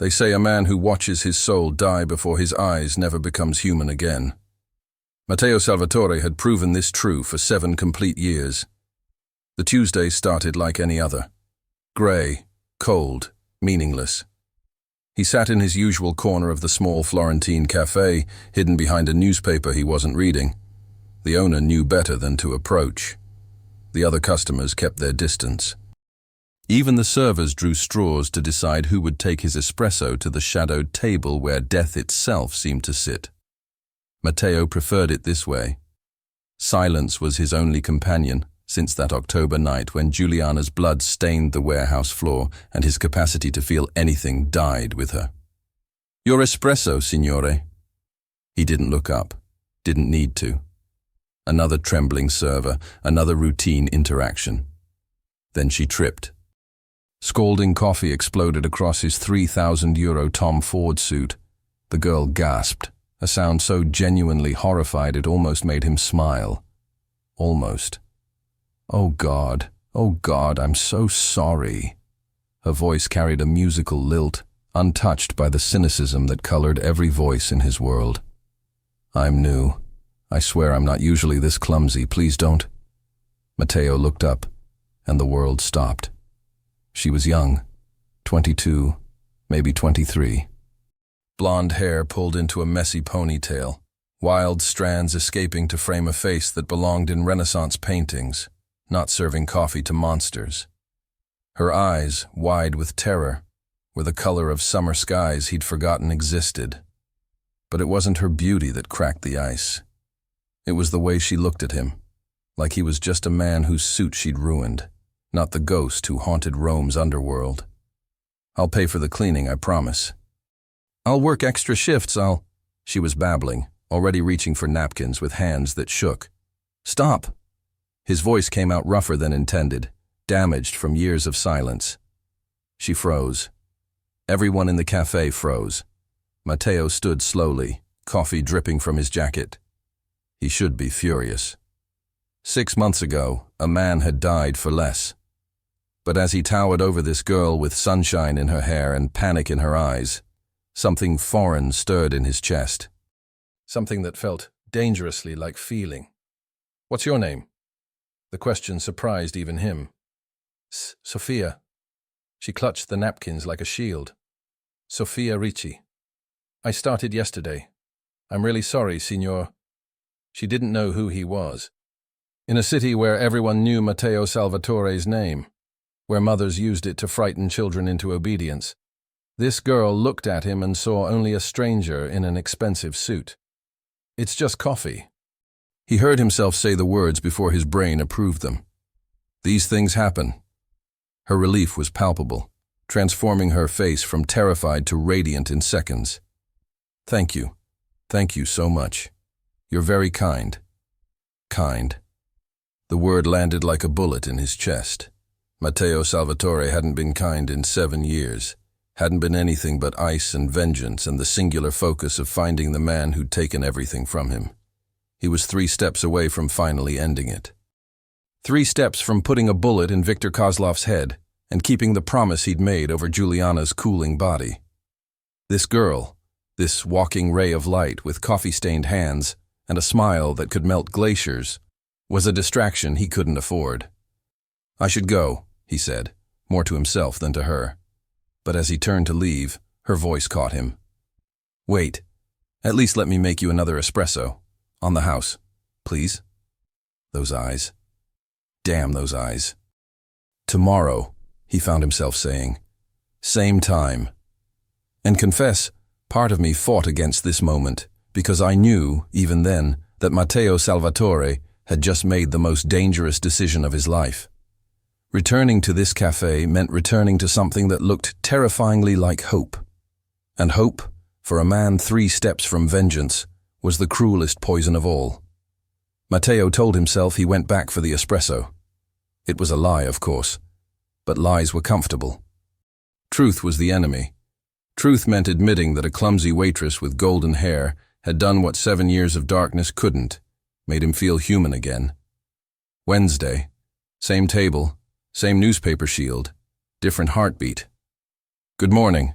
They say a man who watches his soul die before his eyes never becomes human again. Matteo Salvatore had proven this true for 7 complete years. The Tuesday started like any other. Grey, cold, meaningless. He sat in his usual corner of the small Florentine cafe, hidden behind a newspaper he wasn't reading. The owner knew better than to approach. The other customers kept their distance. Even the servers drew straws to decide who would take his espresso to the shadowed table where death itself seemed to sit. Matteo preferred it this way. Silence was his only companion since that October night when Giuliana's blood stained the warehouse floor and his capacity to feel anything died with her. "Your espresso, signore." He didn't look up, didn't need to. Another trembling server, another routine interaction. Then she tripped. Scalding coffee exploded across his €3,000 Tom Ford suit. The girl gasped, a sound so genuinely horrified it almost made him smile. Almost. Oh God, I'm so sorry." Her voice carried a musical lilt, untouched by the cynicism that colored every voice in his world. "I'm new. I swear I'm not usually this clumsy. Please don't." Matteo looked up, and the world stopped. She was young, 22, maybe 23. Blonde hair pulled into a messy ponytail, wild strands escaping to frame a face that belonged in Renaissance paintings, not serving coffee to monsters. Her eyes, wide with terror, were the color of summer skies he'd forgotten existed. But it wasn't her beauty that cracked the ice. It was the way she looked at him, like he was just a man whose suit she'd ruined, not the ghost who haunted Rome's underworld. "I'll pay for the cleaning, I promise." "I'll work extra shifts, She was babbling, already reaching for napkins with hands that shook. "Stop!" His voice came out rougher than intended, damaged from years of silence. She froze. Everyone in the cafe froze. Matteo stood slowly, coffee dripping from his jacket. He should be furious. 6 months ago, a man had died for less. But as he towered over this girl with sunshine in her hair and panic in her eyes, something foreign stirred in his chest. Something that felt dangerously like feeling. "What's your name?" The question surprised even him. Sofia." She clutched the napkins like a shield. "Sofia Ricci. I started yesterday. I'm really sorry, signor." She didn't know who he was. In a city where everyone knew Matteo Salvatore's name, where mothers used it to frighten children into obedience, this girl looked at him and saw only a stranger in an expensive suit. "It's just coffee." He heard himself say the words before his brain approved them. These things happen. Her relief was palpable, transforming her face from terrified to radiant in seconds. "Thank you. Thank you so much. You're very kind." Kind. The word landed like a bullet in his chest. Matteo Salvatore hadn't been kind in 7 years, hadn't been anything but ice and vengeance and the singular focus of finding the man who'd taken everything from him. He was 3 steps away from finally ending it. 3 steps from putting a bullet in Viktor Kozlov's head and keeping the promise he'd made over Giuliana's cooling body. This girl, this walking ray of light with coffee-stained hands and a smile that could melt glaciers, was a distraction he couldn't afford. "I should go," he said, more to himself than to her. But as he turned to leave, her voice caught him. "Wait, at least let me make you another espresso. On the house, please." Those eyes. Damn those eyes. "Tomorrow," he found himself saying. "Same time." And confess, part of me fought against this moment, because I knew, even then, that Matteo Salvatore had just made the most dangerous decision of his life. Returning to this cafe meant returning to something that looked terrifyingly like hope. And hope, for a man 3 steps from vengeance, was the cruelest poison of all. Matteo told himself he went back for the espresso. It was a lie, of course, but lies were comfortable. Truth was the enemy. Truth meant admitting that a clumsy waitress with golden hair had done what 7 years of darkness couldn't, made him feel human again. Wednesday, same table, same newspaper shield, different heartbeat. "Good morning."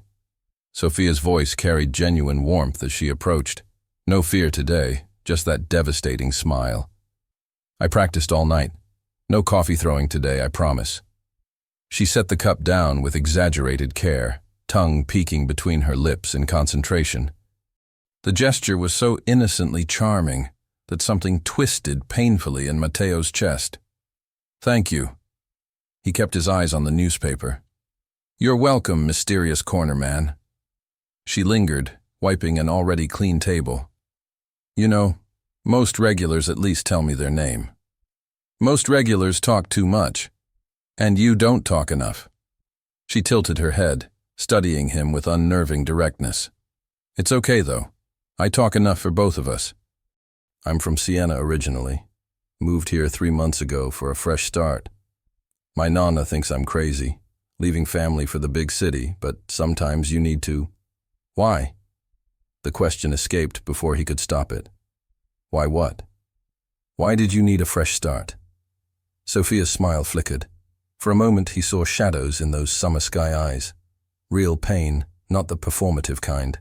Sofia's voice carried genuine warmth as she approached. No fear today, just that devastating smile. I practiced all night. No coffee throwing today, I promise. She set the cup down with exaggerated care, tongue peeking between her lips in concentration. The gesture was so innocently charming that something twisted painfully in Matteo's chest. Thank you. He kept his eyes on the newspaper. You're welcome, mysterious corner man. She lingered, wiping an already clean table. You know, most regulars at least tell me their name. Most regulars talk too much, and you don't talk enough. She tilted her head, studying him with unnerving directness. It's okay, though. I talk enough for both of us. I'm from Siena originally. Moved here 3 months ago for a fresh start. My nonna thinks I'm crazy, leaving family for the big city, but sometimes you need to. Why? The question escaped before he could stop it. Why what? Why did you need a fresh start? Sofia's smile flickered. For a moment he saw shadows in those summer sky eyes. Real pain, not the performative kind.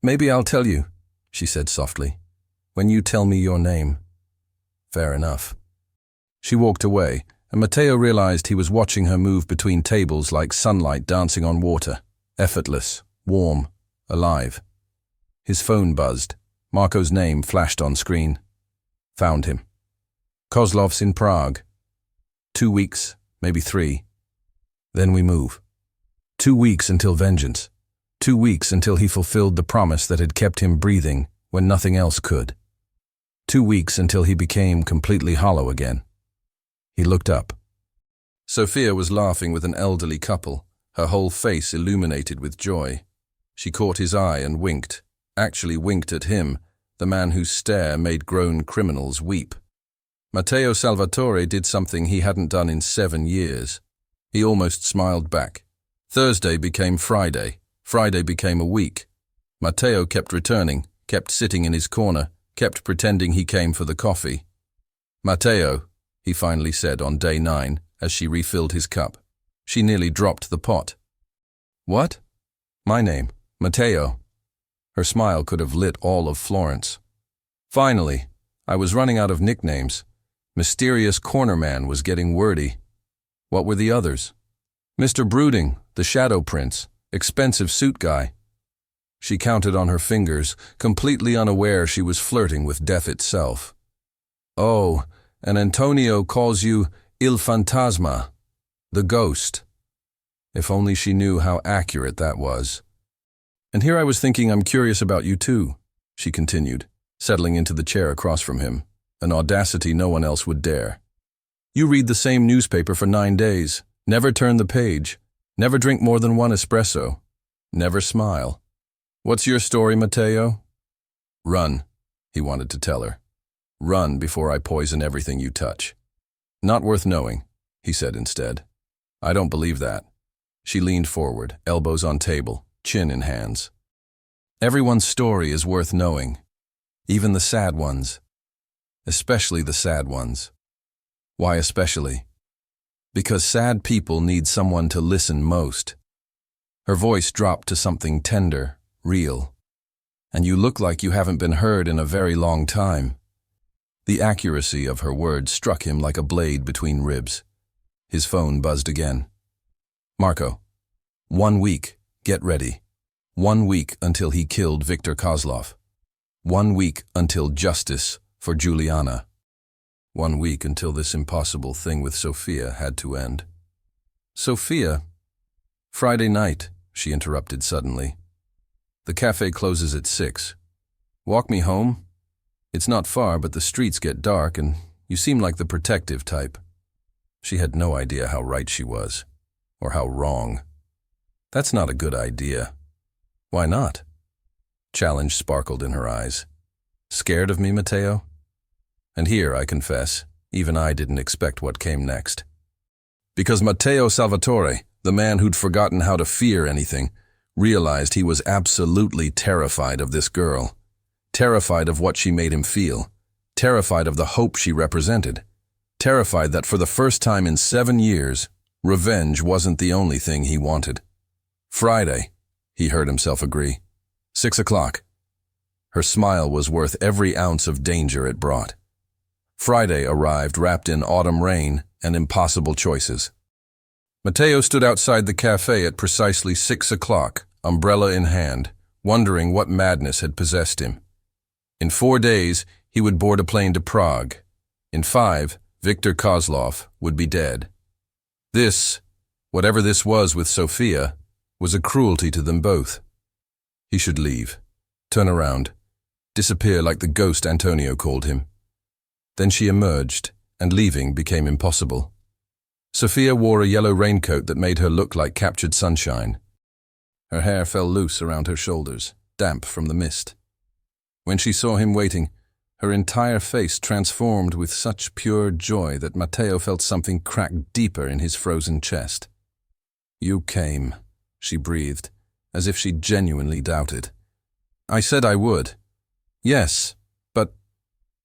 Maybe I'll tell you, she said softly, when you tell me your name. Fair enough. She walked away, and Matteo realized he was watching her move between tables like sunlight dancing on water, effortless, warm, alive. His phone buzzed. Marco's name flashed on screen. Found him. Kozlov's in Prague. 2 weeks, maybe 3. Then we move. 2 weeks until vengeance. 2 weeks until he fulfilled the promise that had kept him breathing when nothing else could. 2 weeks until he became completely hollow again. He looked up. Sofia was laughing with an elderly couple, her whole face illuminated with joy. She caught his eye and winked, actually winked at him, the man whose stare made grown criminals weep. Matteo Salvatore did something he hadn't done in 7 years. He almost smiled back. Thursday became Friday. Friday became a week. Matteo kept returning, kept sitting in his corner, kept pretending he came for the coffee. Matteo, he finally said on day 9 as she refilled his cup. She nearly dropped the pot. What? My name, Matteo. Her smile could have lit all of Florence. Finally, I was running out of nicknames. Mysterious corner man was getting wordy. What were the others? Mr. Brooding, the Shadow Prince, expensive suit guy. She counted on her fingers, completely unaware she was flirting with death itself. Oh, and Antonio calls you Il Fantasma, the ghost. If only she knew how accurate that was. And here I was thinking I'm curious about you too, she continued, settling into the chair across from him, an audacity no one else would dare. You read the same newspaper for 9 days, never turn the page, never drink more than 1 espresso, never smile. What's your story, Matteo? Run, he wanted to tell her. Run before I poison everything you touch. Not worth knowing, he said instead. I don't believe that. She leaned forward, elbows on table, chin in hands. Everyone's story is worth knowing, even the sad ones. Especially the sad ones. Why especially? Because sad people need someone to listen most. Her voice dropped to something tender, real. And you look like you haven't been heard in a very long time. The accuracy of her words struck him like a blade between ribs. His phone buzzed again. Marco, 1 week, get ready. 1 week until he killed Viktor Kozlov. 1 week until justice for Juliana. 1 week until this impossible thing with Sofia had to end. Sofia? Friday night, she interrupted suddenly. The cafe closes at 6. Walk me home? It's not far, but the streets get dark and you seem like the protective type. She had no idea how right she was, or how wrong. That's not a good idea. Why not? Challenge sparkled in her eyes. Scared of me, Matteo? And here, I confess, even I didn't expect what came next. Because Matteo Salvatore, the man who'd forgotten how to fear anything, realized he was absolutely terrified of this girl. Terrified of what she made him feel. Terrified of the hope she represented. Terrified that for the first time in 7 years, revenge wasn't the only thing he wanted. Friday. he heard himself agree. 6 o'clock. Her smile was worth every ounce of danger it brought. Friday arrived wrapped in autumn rain and impossible choices. Matteo stood outside the cafe at precisely 6 o'clock, umbrella in hand, wondering what madness had possessed him. In 4 days, he would board a plane to Prague. In 5, Viktor Kozlov would be dead. This, whatever this was with Sofia, was a cruelty to them both. He should leave, turn around, disappear like the ghost Antonio called him. Then she emerged, and leaving became impossible. Sofia wore a yellow raincoat that made her look like captured sunshine. Her hair fell loose around her shoulders, damp from the mist. When she saw him waiting, her entire face transformed with such pure joy that Matteo felt something crack deeper in his frozen chest. "You came," she breathed, as if she genuinely doubted. "I said I would. Yes, but—"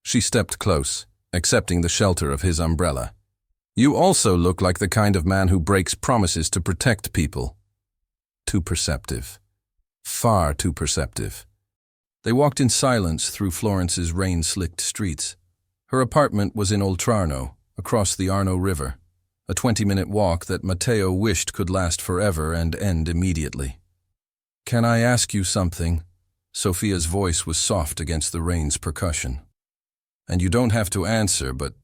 She stepped close, accepting the shelter of his umbrella. "You also look like the kind of man who breaks promises to protect people." Too perceptive. Far too perceptive. They walked in silence through Florence's rain-slicked streets. Her apartment was in Oltrarno, across the Arno River, a 20-minute walk that Matteo wished could last forever and end immediately. "Can I ask you something?" Sofia's voice was soft against the rain's percussion. "And you don't have to answer, but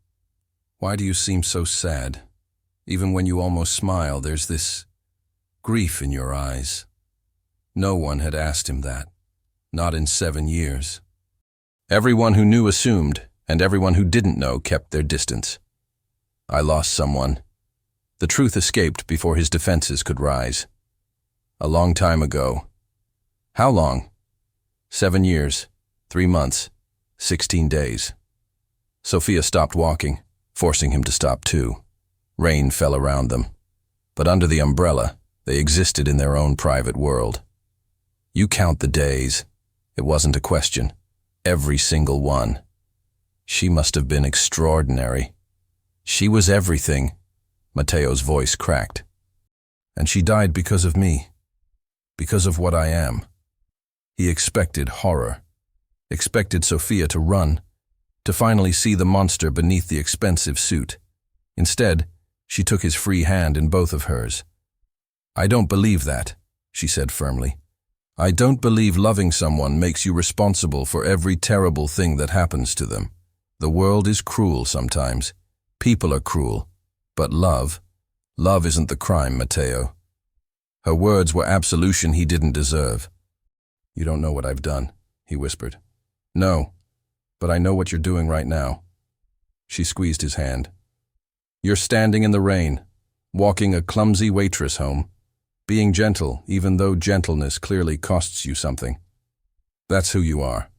why do you seem so sad? Even when you almost smile, there's this grief in your eyes." No one had asked him that. Not in 7 years. Everyone who knew assumed, and everyone who didn't know kept their distance. "I lost someone." The truth escaped before his defenses could rise. "A long time ago." "How long?" 7 years, 3 months, 16 days. Sofia stopped walking, forcing him to stop too. Rain fell around them. But under the umbrella, they existed in their own private world. "You count the days." It wasn't a question. Every single one. She must have been extraordinary. She was everything. Matteo's voice cracked. "And she died because of me. Because of what I am." He expected horror. Expected Sofia to run, to finally see the monster beneath the expensive suit. Instead, she took his free hand in both of hers. "I don't believe that," she said firmly. "I don't believe loving someone makes you responsible for every terrible thing that happens to them. The world is cruel sometimes. People are cruel. But love isn't the crime, Matteo." Her words were absolution he didn't deserve. "You don't know what I've done," he whispered. "No, but I know what you're doing right now." She squeezed his hand. "You're standing in the rain, walking a clumsy waitress home, being gentle even though gentleness clearly costs you something. That's who you are,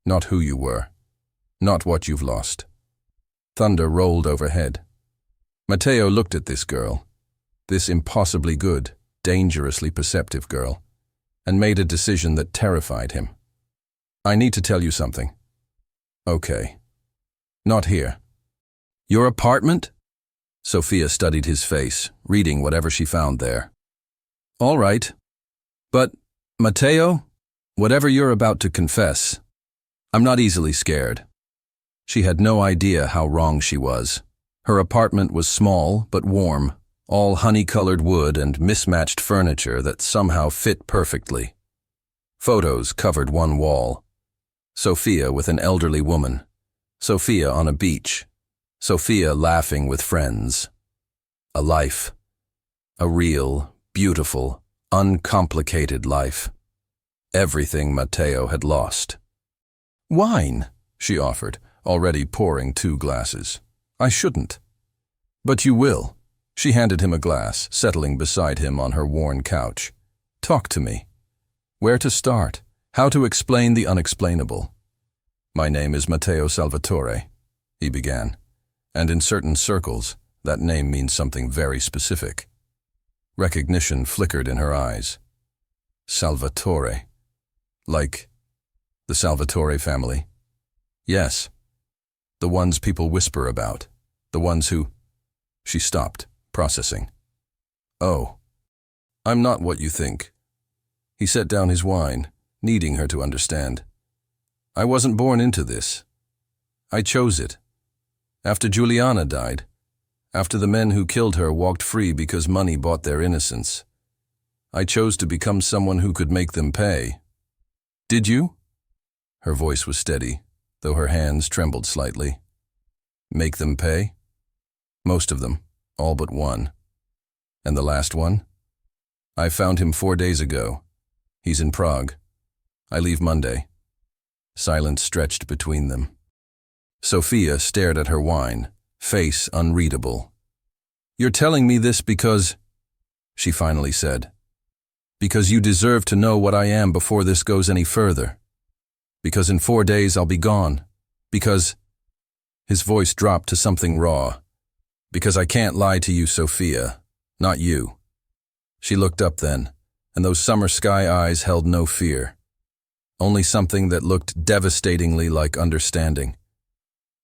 not who you were, not what you've lost." Thunder rolled overhead. Matteo looked at this girl, this impossibly good, dangerously perceptive girl, and made a decision that terrified him. "I need to tell you something." "Okay." "Not here." "Your apartment?" Sofia studied his face, reading whatever she found there. "All right. But, Matteo, whatever you're about to confess, I'm not easily scared." She had no idea how wrong she was. Her apartment was small but warm, all honey-colored wood and mismatched furniture that somehow fit perfectly. Photos covered one wall. Sofia with an elderly woman. Sofia on a beach. Sofia laughing with friends. A life. A real, beautiful, uncomplicated life. Everything Matteo had lost. "Wine," she offered, already pouring 2 glasses. "I shouldn't." "But you will." She handed him a glass, settling beside him on her worn couch. "Talk to me. Where to start? How to explain the unexplainable?" "My name is Matteo Salvatore," he began, and in certain circles, that name means something very specific. Recognition flickered in her eyes. Salvatore. Like the Salvatore family? Yes. The ones people whisper about. The ones who... She stopped, processing. "Oh, I'm not what you think." He set down his wine, needing her to understand. I wasn't born into this. I chose it. After Juliana died, after the men who killed her walked free because money bought their innocence, I chose to become someone who could make them pay. Did you? Her voice was steady, though her hands trembled slightly. Make them pay? Most of them, all but one. And the last one? I found him 4 days ago. He's in Prague. I leave Monday. Silence stretched between them. Sophia stared at her wine, face unreadable. You're telling me this because, she finally said, because you deserve to know what I am before this goes any further. Because in 4 days I'll be gone. Because, his voice dropped to something raw. Because I can't lie to you, Sophia. Not you. She looked up then, and those summer sky eyes held no fear. Only something that looked devastatingly like understanding.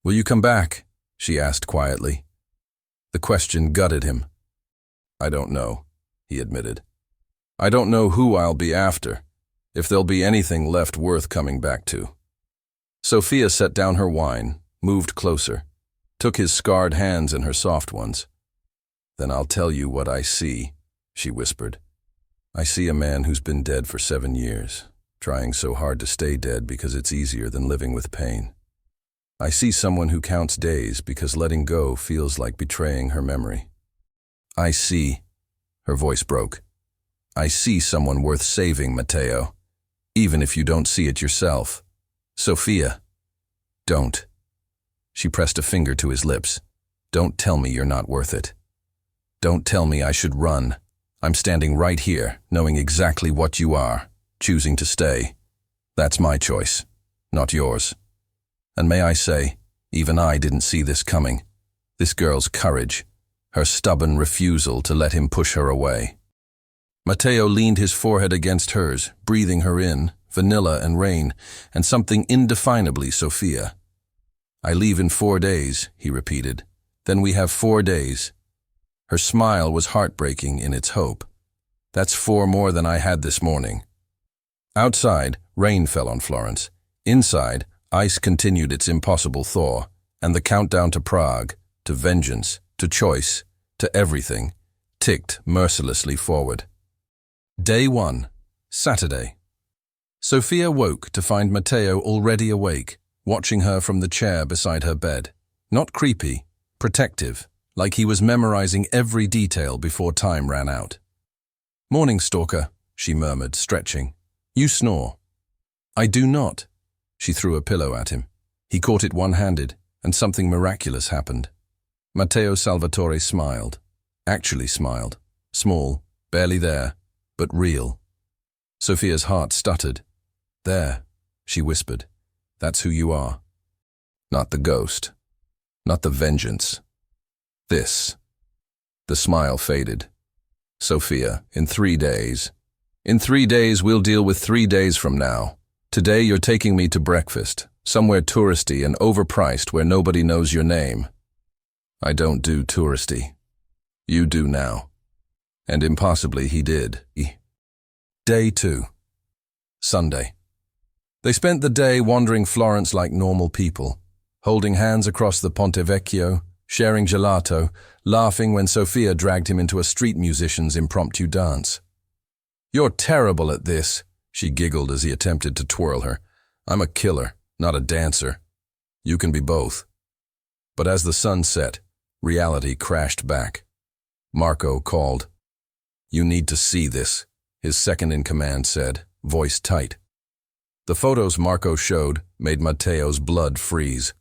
Will you come back? She asked quietly. The question gutted him. I don't know, he admitted. I don't know who I'll be after, if there'll be anything left worth coming back to. Sophia set down her wine, moved closer, took his scarred hands in her soft ones. Then I'll tell you what I see, she whispered. I see a man who's been dead for 7 years, trying so hard to stay dead because it's easier than living with pain. I see someone who counts days because letting go feels like betraying her memory. I see, her voice broke. I see someone worth saving, Matteo, even if you don't see it yourself. Sophia, don't. She pressed a finger to his lips. Don't tell me you're not worth it. Don't tell me I should run. I'm standing right here, knowing exactly what you are, choosing to stay. That's my choice, not yours. And may I say, even I didn't see this coming. This girl's courage, her stubborn refusal to let him push her away. Matteo leaned his forehead against hers, breathing her in, vanilla and rain, and something indefinably Sophia. I leave in 4 days, he repeated. Then we have 4 days. Her smile was heartbreaking in its hope. That's 4 more than I had this morning. Outside, rain fell on Florence. Inside, ice continued its impossible thaw, and the countdown to Prague, to vengeance, to choice, to everything, ticked mercilessly forward. Day 1, Saturday. Sophia woke to find Matteo already awake, watching her from the chair beside her bed. Not creepy, protective, like he was memorizing every detail before time ran out. Morning, stalker, she murmured, stretching. You snore. I do not. She threw a pillow at him. He caught it one-handed, and something miraculous happened. Matteo Salvatore smiled. Actually smiled. Small, barely there, but real. Sophia's heart stuttered. There, she whispered. That's who you are. Not the ghost. Not the vengeance. This. The smile faded. Sophia, in 3 days. In 3 days we'll deal with 3 days from now. Today you're taking me to breakfast, somewhere touristy and overpriced where nobody knows your name. I don't do touristy. You do now. And impossibly he did. Day 2. Sunday. They spent the day wandering Florence like normal people, holding hands across the Ponte Vecchio, sharing gelato, laughing when Sophia dragged him into a street musician's impromptu dance. You're terrible at this, she giggled as he attempted to twirl her. I'm a killer, not a dancer. You can be both. But as the sun set, reality crashed back. Marco called. You need to see this, his second-in-command said, voice tight. The photos Marco showed made Matteo's blood freeze.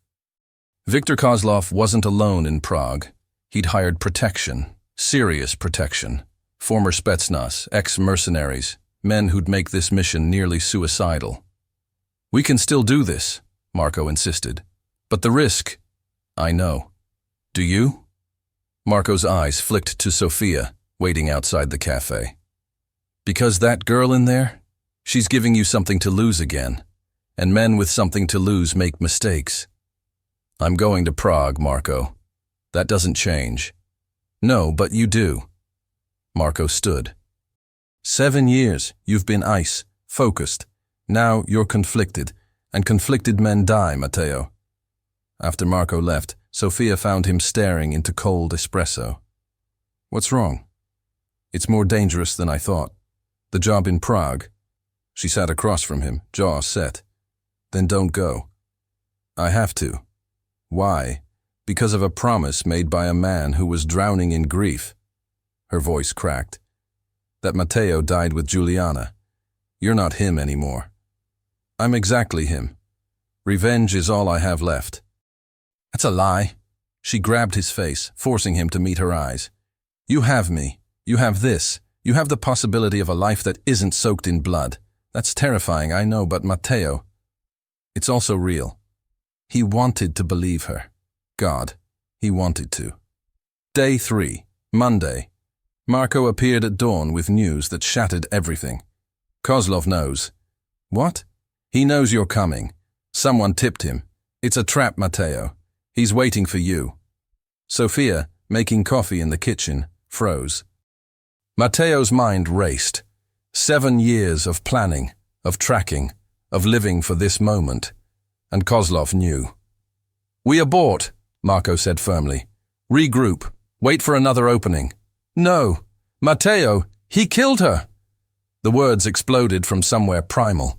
Viktor Kozlov wasn't alone in Prague. He'd hired protection, serious protection. Former Spetsnaz, ex-mercenaries, men who'd make this mission nearly suicidal. We can still do this, Marco insisted. But the risk, I know. Do you? Marco's eyes flicked to Sophia, waiting outside the cafe. Because that girl in there? She's giving you something to lose again. And men with something to lose make mistakes. I'm going to Prague, Marco. That doesn't change. No, but you do. Marco stood. 7 years, you've been ice, focused. Now you're conflicted, and conflicted men die, Matteo. After Marco left, Sofia found him staring into cold espresso. What's wrong? It's more dangerous than I thought. The job in Prague. She sat across from him, jaw set. Then don't go. I have to. Why? Because of a promise made by a man who was drowning in grief. Her voice cracked. That Matteo died with Juliana. You're not him anymore. I'm exactly him. Revenge is all I have left. That's a lie. She grabbed his face, forcing him to meet her eyes. You have me. You have this. You have the possibility of a life that isn't soaked in blood. That's terrifying, I know, but Matteo, it's also real. He wanted to believe her. God, he wanted to. Day 3, Monday. Marco appeared at dawn with news that shattered everything. Kozlov knows. What? He knows you're coming. Someone tipped him. It's a trap, Matteo. He's waiting for you. Sofia, making coffee in the kitchen, froze. Matteo's mind raced. 7 years of planning, of tracking, of living for this moment. And Kozlov knew. We abort, Marco said firmly. Regroup. Wait for another opening. No. Matteo, he killed her. The words exploded from somewhere primal.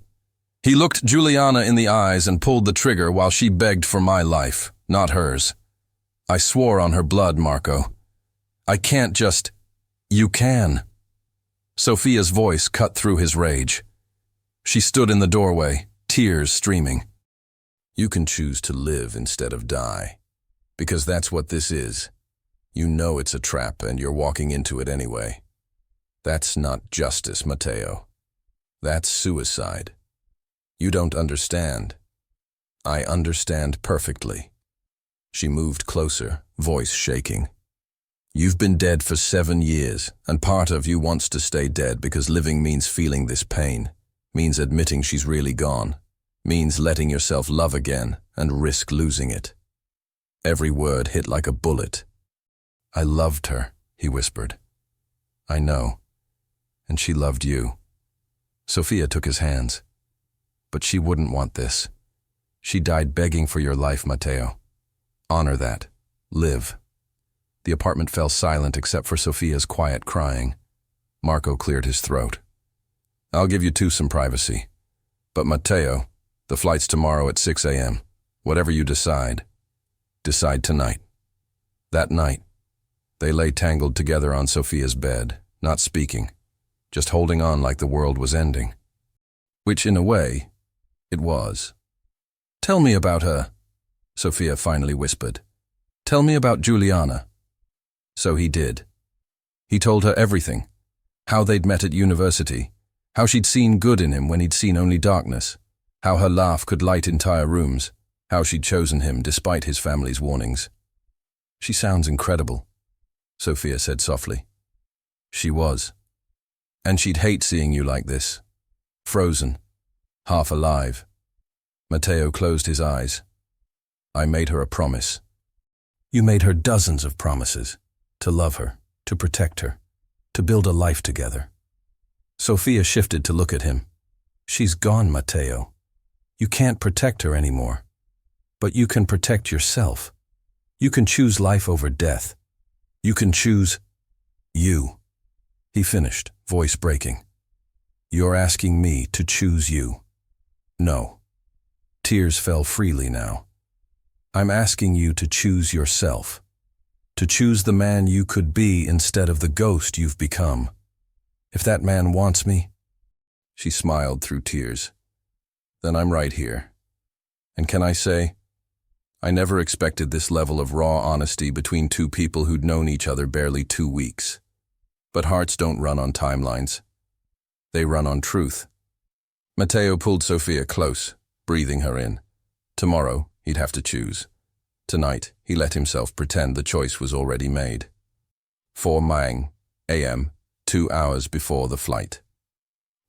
He looked Juliana in the eyes and pulled the trigger while she begged for my life, not hers. I swore on her blood, Marco. I can't just... You can. Sofia's voice cut through his rage. She stood in the doorway, tears streaming. You can choose to live instead of die. Because that's what this is. You know it's a trap and you're walking into it anyway. That's not justice, Matteo. That's suicide. You don't understand. I understand perfectly. She moved closer, voice shaking. You've been dead for 7 years, and part of you wants to stay dead because living means feeling this pain, means admitting she's really gone, means letting yourself love again and risk losing it. Every word hit like a bullet. I loved her, he whispered. I know. And she loved you. Sofia took his hands. But she wouldn't want this. She died begging for your life, Matteo. Honor that. Live. The apartment fell silent except for Sofia's quiet crying. Marco cleared his throat. I'll give you two some privacy. But Matteo, the flight's tomorrow at 6 a.m. Whatever you decide tonight. That night, they lay tangled together on Sofia's bed, not speaking, just holding on like the world was ending. Which, in a way, it was. Tell me about her, Sofia finally whispered. Tell me about Juliana. So he did. He told her everything. How they'd met at university. How she'd seen good in him when he'd seen only darkness. How her laugh could light entire rooms. How she'd chosen him despite his family's warnings. She sounds incredible, Sofia said softly. She was. And she'd hate seeing you like this. Frozen. Half alive. Matteo closed his eyes. I made her a promise. You made her dozens of promises. To love her, to protect her, to build a life together. Sofia shifted to look at him. She's gone, Matteo. You can't protect her anymore. But you can protect yourself. You can choose life over death. You can choose you. He finished, voice breaking. You're asking me to choose you. No. Tears fell freely now. I'm asking you to choose yourself. To choose the man you could be instead of the ghost you've become. If that man wants me, she smiled through tears, then I'm right here. And can I say, I never expected this level of raw honesty between two people who'd known each other barely 2 weeks. But hearts don't run on timelines. They run on truth. Matteo pulled Sofia close, breathing her in. Tomorrow, he'd have to choose. Tonight, he let himself pretend the choice was already made. 4 a.m., 2 hours before the flight.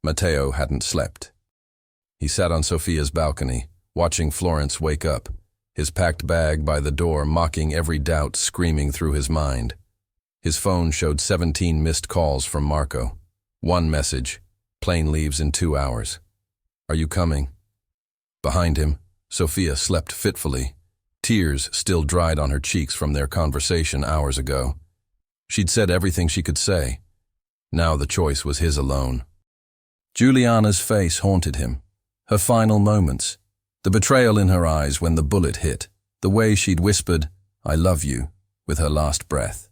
Matteo hadn't slept. He sat on Sofia's balcony, watching Florence wake up, his packed bag by the door mocking every doubt screaming through his mind. His phone showed 17 missed calls from Marco. One message. Plane leaves in 2 hours. Are you coming? Behind him, Sofia slept fitfully. Tears still dried on her cheeks from their conversation hours ago. She'd said everything she could say. Now the choice was his alone. Juliana's face haunted him. Her final moments. The betrayal in her eyes when the bullet hit. The way she'd whispered, "I love you," with her last breath.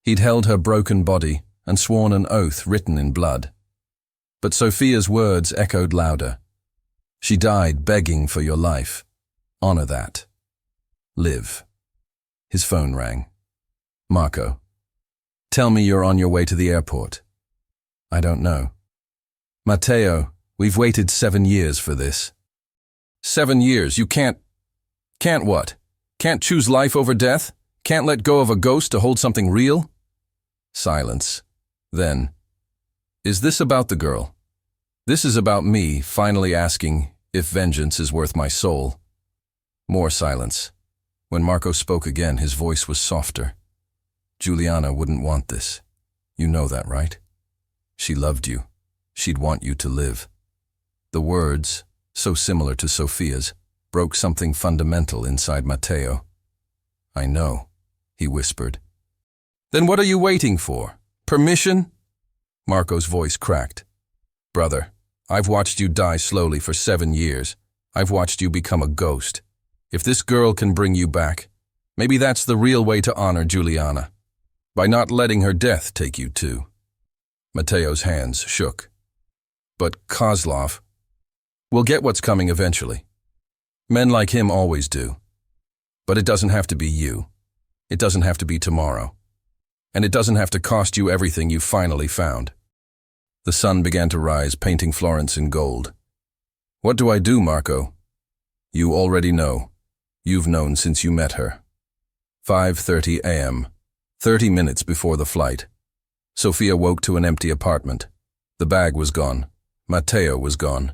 He'd held her broken body and sworn an oath written in blood. But Sofia's words echoed louder. She died begging for your life. Honor that. Live. His phone rang. Marco. Tell me you're on your way to the airport. I don't know. Matteo, we've waited 7 years for this. 7 years? You can't what? Can't choose life over death? Can't let go of a ghost to hold something real? Silence. Then, is this about the girl? This is about me finally asking if vengeance is worth my soul. More silence. When Marco spoke again, his voice was softer. Juliana wouldn't want this. You know that, right? She loved you. She'd want you to live. The words, so similar to Sofia's, broke something fundamental inside Matteo. I know, he whispered. Then what are you waiting for? Permission? Marco's voice cracked. Brother, I've watched you die slowly for 7 years. I've watched you become a ghost. If this girl can bring you back, maybe that's the real way to honor Juliana, by not letting her death take you too. Matteo's hands shook. But Kozlov, we'll get what's coming eventually. Men like him always do. But it doesn't have to be you. It doesn't have to be tomorrow. And it doesn't have to cost you everything you finally found. The sun began to rise, painting Florence in gold. What do I do, Marco? You already know. You've known since you met her. 5:30 a.m., 30 minutes before the flight. Sofia woke to an empty apartment. The bag was gone. Matteo was gone.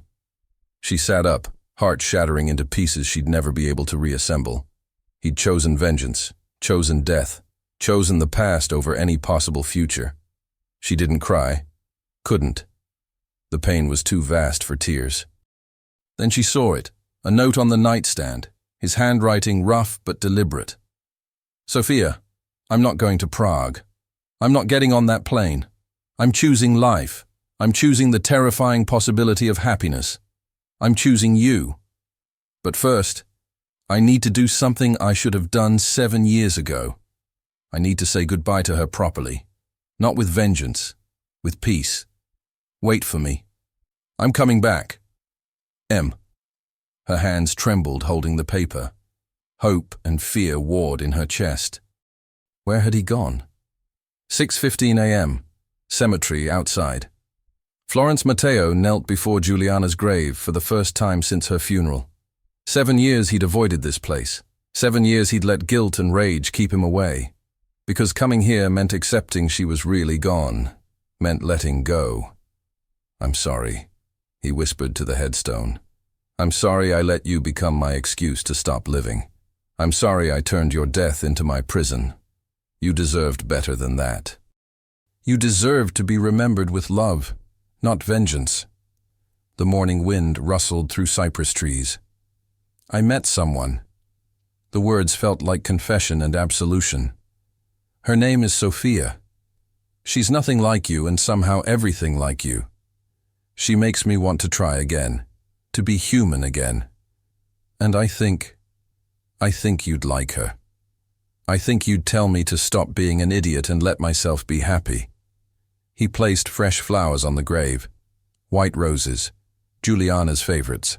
She sat up, heart shattering into pieces she'd never be able to reassemble. He'd chosen vengeance, chosen death, chosen the past over any possible future. She didn't cry. Couldn't. The pain was too vast for tears. Then she saw it, a note on the nightstand, his handwriting rough but deliberate. Sofia, I'm not going to Prague. I'm not getting on that plane. I'm choosing life. I'm choosing the terrifying possibility of happiness. I'm choosing you. But first, I need to do something I should have done 7 years ago. I need to say goodbye to her properly. Not with vengeance, with peace. Wait for me. I'm coming back. M. Her hands trembled holding the paper. Hope and fear warred in her chest. Where had he gone? 6:15 a.m. Cemetery outside. Florence Matteo knelt before Juliana's grave for the first time since her funeral. 7 years he'd avoided this place. 7 years he'd let guilt and rage keep him away. Because coming here meant accepting she was really gone, meant letting go. I'm sorry, he whispered to the headstone. I'm sorry I let you become my excuse to stop living. I'm sorry I turned your death into my prison. You deserved better than that. You deserved to be remembered with love, not vengeance. The morning wind rustled through cypress trees. I met someone. The words felt like confession and absolution. Her name is Sofia. She's nothing like you and somehow everything like you. She makes me want to try again, to be human again. And I think you'd like her. I think you'd tell me to stop being an idiot and let myself be happy. He placed fresh flowers on the grave. White roses, Juliana's favorites.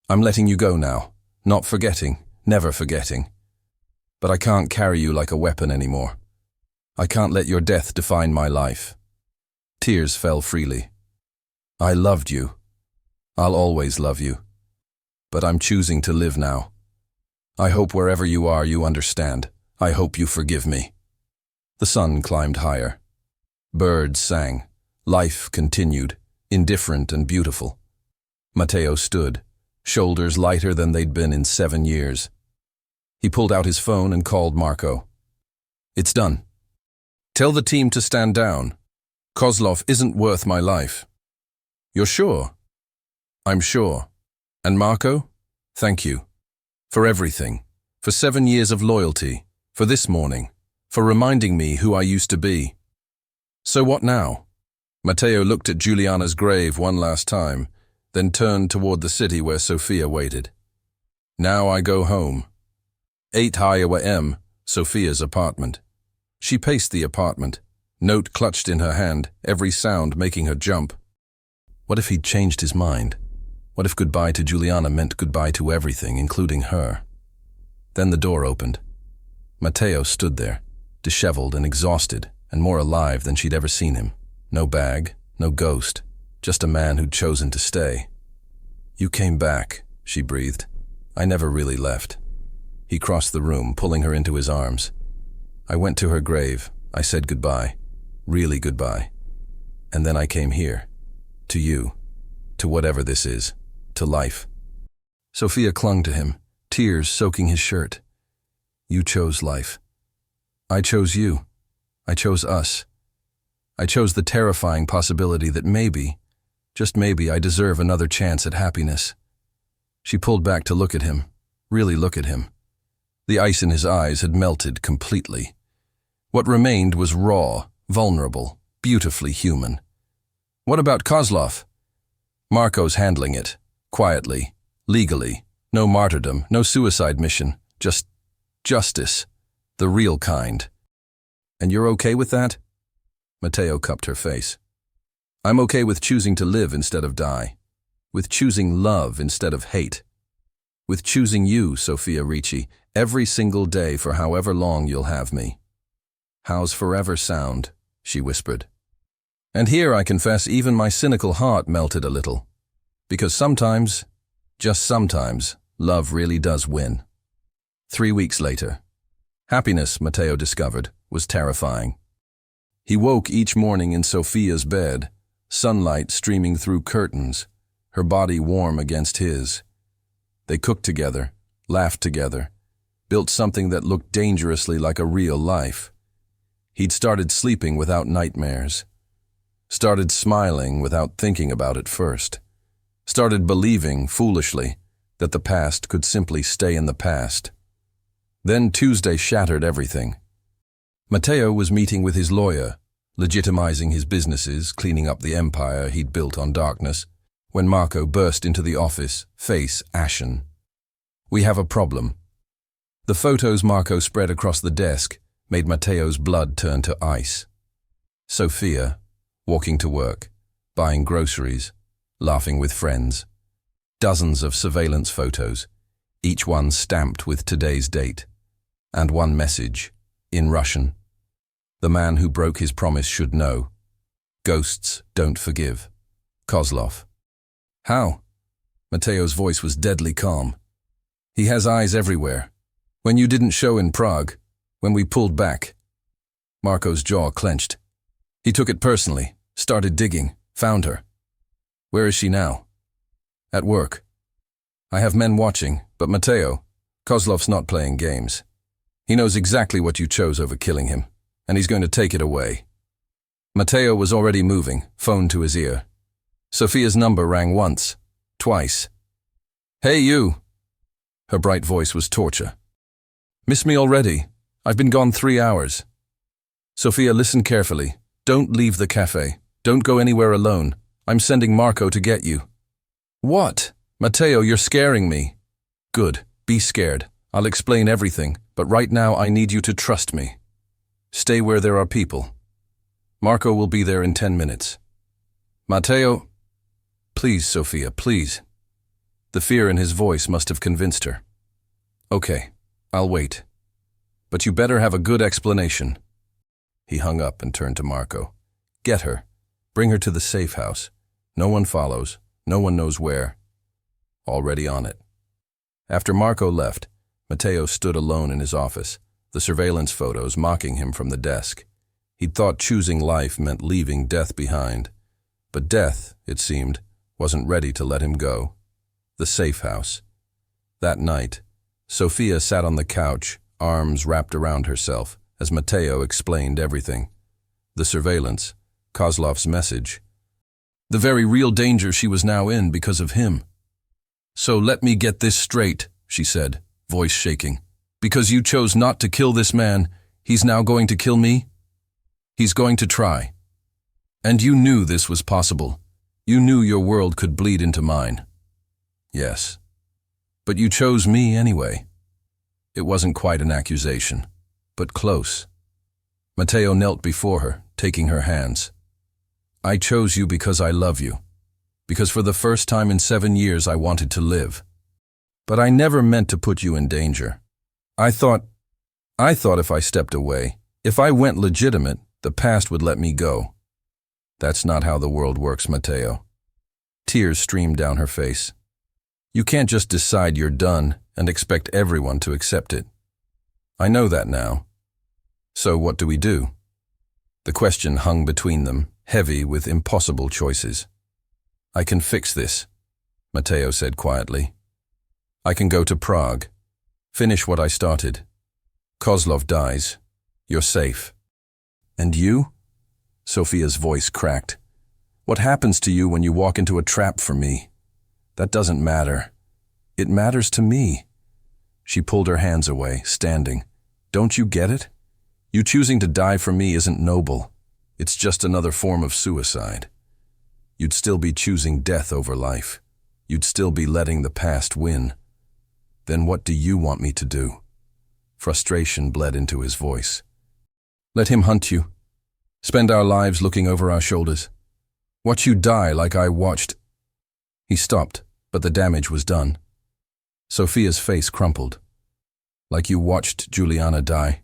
I'm letting you go now, not forgetting, never forgetting. But I can't carry you like a weapon anymore. I can't let your death define my life. Tears fell freely. I loved you. I'll always love you. But I'm choosing to live now. I hope wherever you are you understand. I hope you forgive me. The sun climbed higher. Birds sang. Life continued, indifferent and beautiful. Matteo stood, shoulders lighter than they'd been in 7 years. He pulled out his phone and called Marco. It's done. Tell the team to stand down. Kozlov isn't worth my life. You're sure? I'm sure. And Marco? Thank you. For everything. For 7 years of loyalty. For this morning. For reminding me who I used to be. So what now? Matteo looked at Giuliana's grave one last time, then turned toward the city where Sofia waited. Now I go home. 8 Iowa M, Sofia's apartment. She paced the apartment, note clutched in her hand, every sound making her jump. What if he'd changed his mind? What if goodbye to Giuliana meant goodbye to everything, including her? Then the door opened. Matteo stood there, disheveled and exhausted, and more alive than she'd ever seen him. No bag, no ghost, just a man who'd chosen to stay. You came back, she breathed. I never really left. He crossed the room, pulling her into his arms. I went to her grave. I said goodbye. Really goodbye. And then I came here. To you. To whatever this is. To life. Sofia clung to him, tears soaking his shirt. You chose life. I chose you. I chose us. I chose the terrifying possibility that maybe, just maybe, I deserve another chance at happiness. She pulled back to look at him, really look at him. The ice in his eyes had melted completely. What remained was raw, vulnerable, beautifully human. What about Kozlov? Marco's handling it, quietly, legally. No martyrdom, no suicide mission, just justice, the real kind. And you're okay with that? Matteo cupped her face. I'm okay with choosing to live instead of die. With choosing love instead of hate. With choosing you, Sofia Ricci, every single day for however long you'll have me. How's forever sound? She whispered. And here, I confess, even my cynical heart melted a little. Because sometimes, just sometimes, love really does win. 3 weeks later. Happiness, Matteo discovered, was terrifying. He woke each morning in Sofia's bed, sunlight streaming through curtains, her body warm against his. They cooked together, laughed together, built something that looked dangerously like a real life. He'd started sleeping without nightmares. Started smiling without thinking about it first. Started believing, foolishly, that the past could simply stay in the past. Then Tuesday shattered everything. Matteo was meeting with his lawyer, legitimizing his businesses, cleaning up the empire he'd built on darkness, when Marco burst into the office, face ashen. We have a problem. The photos Marco spread across the desk made Matteo's blood turn to ice. Sofia, walking to work, buying groceries, laughing with friends. Dozens of surveillance photos, each one stamped with today's date. And one message, in Russian. The man who broke his promise should know. Ghosts don't forgive. Kozlov. How? Matteo's voice was deadly calm. He has eyes everywhere. When you didn't show in Prague, when we pulled back. Marco's jaw clenched. He took it personally, started digging, found her. Where is she now? At work. I have men watching, but Matteo, Kozlov's not playing games. He knows exactly what you chose over killing him, and he's going to take it away. Matteo was already moving, phone to his ear. Sofia's number rang once, twice. Hey, you! Her bright voice was torture. Miss me already? I've been gone 3 hours. Sofia, listen carefully. Don't leave the cafe. Don't go anywhere alone. I'm sending Marco to get you. What? Matteo, you're scaring me. Good. Be scared. I'll explain everything, but right now I need you to trust me. Stay where there are people. Marco will be there in 10 minutes. Matteo... Please, Sofia, please. The fear in his voice must have convinced her. Okay, I'll wait. But you better have a good explanation. He hung up and turned to Marco. Get her. Bring her to the safe house. No one follows. No one knows where. Already on it. After Marco left, Matteo stood alone in his office, the surveillance photos mocking him from the desk. He'd thought choosing life meant leaving death behind. But death, it seemed, wasn't ready to let him go. The safe house. That night, Sofia sat on the couch, arms wrapped around herself, as Matteo explained everything. The surveillance, Kozlov's message. The very real danger she was now in because of him. So let me get this straight, she said, voice shaking. Because you chose not to kill this man, he's now going to kill me? He's going to try. And you knew this was possible. You knew your world could bleed into mine. Yes. But you chose me anyway. It wasn't quite an accusation, but close. Matteo knelt before her, taking her hands. I chose you because I love you. Because for the first time in 7 years I wanted to live. But I never meant to put you in danger. I thought if I stepped away, if I went legitimate, the past would let me go. That's not how the world works, Matteo. Tears streamed down her face. You can't just decide you're done and expect everyone to accept it. I know that now. So what do we do? The question hung between them, heavy with impossible choices. I can fix this, Matteo said quietly. I can go to Prague, finish what I started. Kozlov dies. You're safe. And you? Sofia's voice cracked. What happens to you when you walk into a trap for me? That doesn't matter. It matters to me. She pulled her hands away, standing. Don't you get it? You choosing to die for me isn't noble. It's just another form of suicide. You'd still be choosing death over life. You'd still be letting the past win. Then what do you want me to do? Frustration bled into his voice. Let him hunt you. Spend our lives looking over our shoulders. Watch you die like I watched. He stopped, but the damage was done. Sofia's face crumpled. Like you watched Juliana die.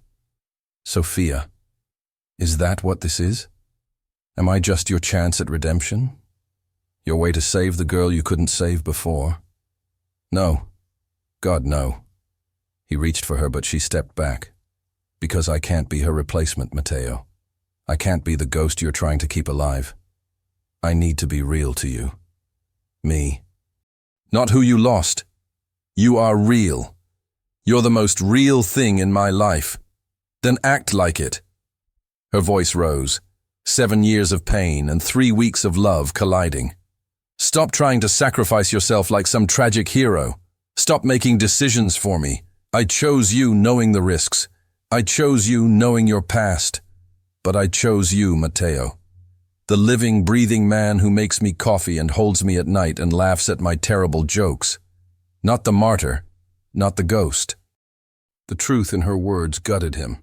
Sofia, is that what this is? Am I just your chance at redemption? Your way to save the girl you couldn't save before? No. God, no. He reached for her, but she stepped back. Because I can't be her replacement, Matteo. I can't be the ghost you're trying to keep alive. I need to be real to you. Me. Not who you lost. You are real. You're the most real thing in my life. Then act like it. Her voice rose. 7 years of pain and 3 weeks of love colliding. Stop trying to sacrifice yourself like some tragic hero. Stop making decisions for me. I chose you knowing the risks. I chose you knowing your past. But I chose you, Matteo. The living, breathing man who makes me coffee and holds me at night and laughs at my terrible jokes. Not the martyr, not the ghost. The truth in her words gutted him.